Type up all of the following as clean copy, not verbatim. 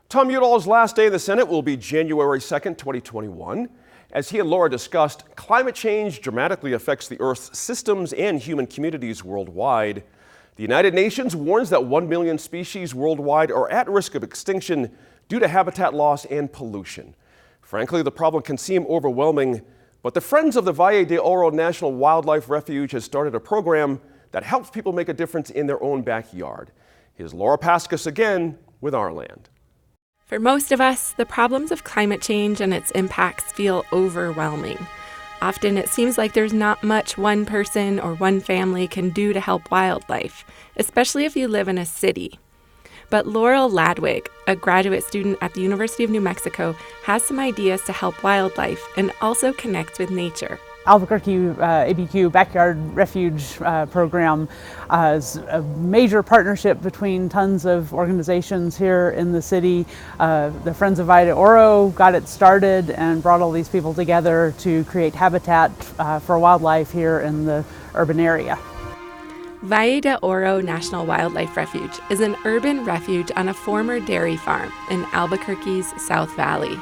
Tom Udall's last day in the Senate will be January 2nd, 2021. As he and Laura discussed, climate change dramatically affects the Earth's systems and human communities worldwide. The United Nations warns that 1 million species worldwide are at risk of extinction due to habitat loss and pollution. Frankly, the problem can seem overwhelming, but the Friends of the Valle de Oro National Wildlife Refuge has started a program that helps people make a difference in their own backyard. Here's Laura Paskus again with Our Land. For most of us, the problems of climate change and its impacts feel overwhelming. Often it seems like there's not much one person or one family can do to help wildlife, especially if you live in a city. But Laurel Ladwig, a graduate student at the University of New Mexico, has some ideas to help wildlife and also connect with nature. Albuquerque ABQ Backyard Refuge program is a major partnership between tons of organizations here in the city. The Friends of Valle de Oro got it started and brought all these people together to create habitat for wildlife here in the urban area. Valle de Oro National Wildlife Refuge is an urban refuge on a former dairy farm in Albuquerque's South Valley.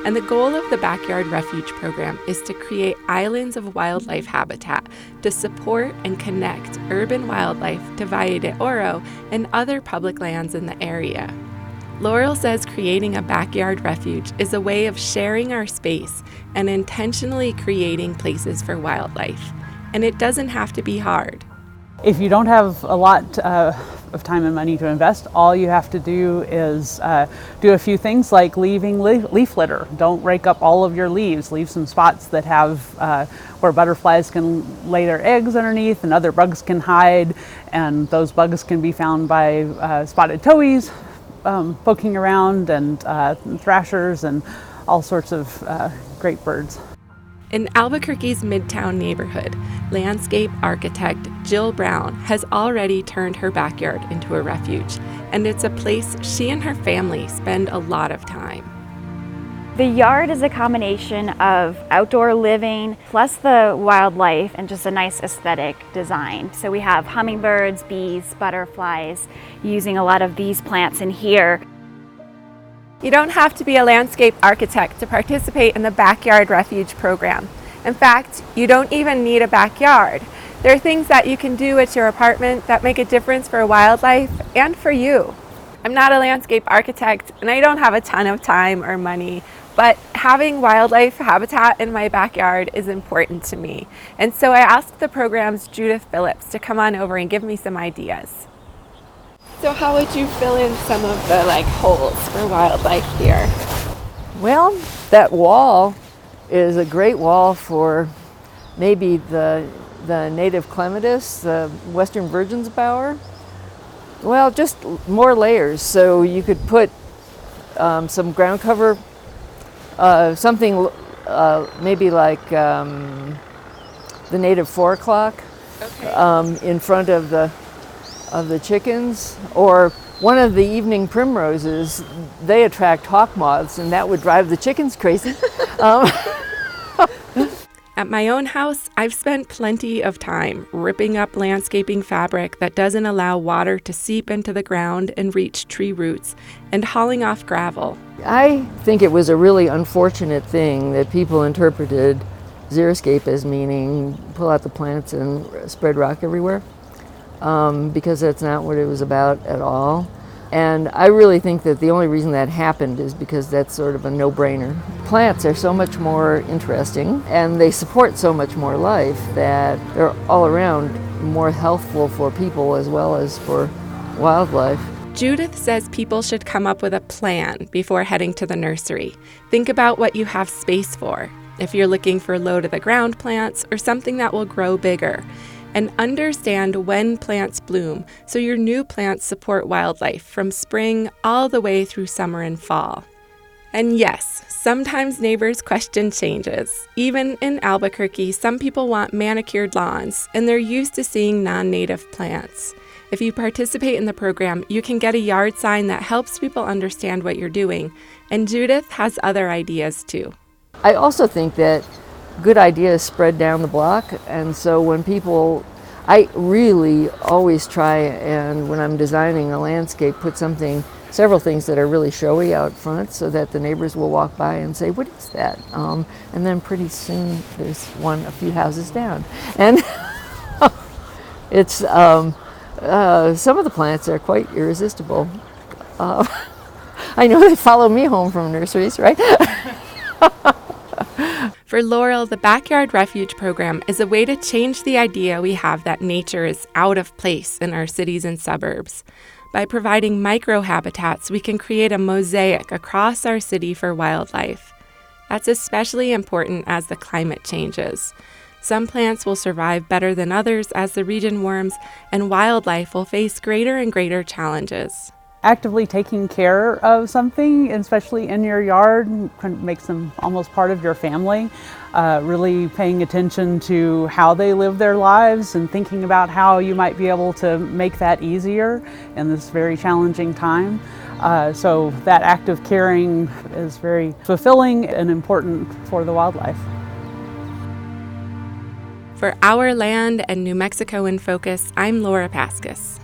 And the goal of the Backyard Refuge program is to create islands of wildlife habitat to support and connect urban wildlife to Valle de Oro and other public lands in the area. Laurel says creating a backyard refuge is a way of sharing our space and intentionally creating places for wildlife. And it doesn't have to be hard. If you don't have a lot of time and money to invest, all you have to do is do a few things like leaving leaf litter. Don't rake up all of your leaves. Leave some spots that have where butterflies can lay their eggs underneath and other bugs can hide, and those bugs can be found by spotted towhees poking around, and thrashers and all sorts of great birds. In Albuquerque's Midtown neighborhood, landscape architect Jill Brown has already turned her backyard into a refuge, and it's a place she and her family spend a lot of time. The yard is a combination of outdoor living plus the wildlife and just a nice aesthetic design. So we have hummingbirds, bees, butterflies, using a lot of these plants in here. You don't have to be a landscape architect to participate in the Backyard Refuge program. In fact, you don't even need a backyard. There are things that you can do at your apartment that make a difference for wildlife and for you. I'm not a landscape architect and I don't have a ton of time or money, but having wildlife habitat in my backyard is important to me. And so I asked the program's Judith Phillips to come on over and give me some ideas. So how would you fill in some of the holes for wildlife here? Well, that wall is a great wall for maybe the native clematis, the western virgin's bower. Well, just more layers. So you could put some ground cover, something maybe like the native 4 o'clock in front of the chickens, or one of the evening primroses. They attract hawk moths and that would drive the chickens crazy. At my own house, I've spent plenty of time ripping up landscaping fabric that doesn't allow water to seep into the ground and reach tree roots, and hauling off gravel. I think it was a really unfortunate thing that people interpreted xeriscape as meaning pull out the plants and spread rock everywhere. Because that's not what it was about at all. And I really think that the only reason that happened is because that's sort of a no-brainer. Plants are so much more interesting and they support so much more life that they're all around more healthful for people as well as for wildlife. Judith says people should come up with a plan before heading to the nursery. Think about what you have space for, if you're looking for low-to-the-ground plants or something that will grow bigger. And understand when plants bloom so your new plants support wildlife from spring all the way through summer and fall. And yes, sometimes neighbors question changes. Even in Albuquerque, some people want manicured lawns, and they're used to seeing non-native plants. If you participate in the program, you can get a yard sign that helps people understand what you're doing. And Judith has other ideas too. I also think that good ideas spread down the block, and so when people, I really always try and when I'm designing a landscape, put something several things that are really showy out front so that the neighbors will walk by and say, what is that? And then pretty soon there's one a few houses down. And it's, some of the plants are quite irresistible. I know they follow me home from nurseries, right? For Laurel, the Backyard Refuge program is a way to change the idea we have that nature is out of place in our cities and suburbs. By providing microhabitats, we can create a mosaic across our city for wildlife. That's especially important as the climate changes. Some plants will survive better than others as the region warms, and wildlife will face greater and greater challenges. Actively taking care of something, especially in your yard, makes them almost part of your family. Really paying attention to how they live their lives and thinking about how you might be able to make that easier in this very challenging time. So that act of caring is very fulfilling and important for the wildlife. For Our Land and New Mexico in Focus, I'm Laura Paskus.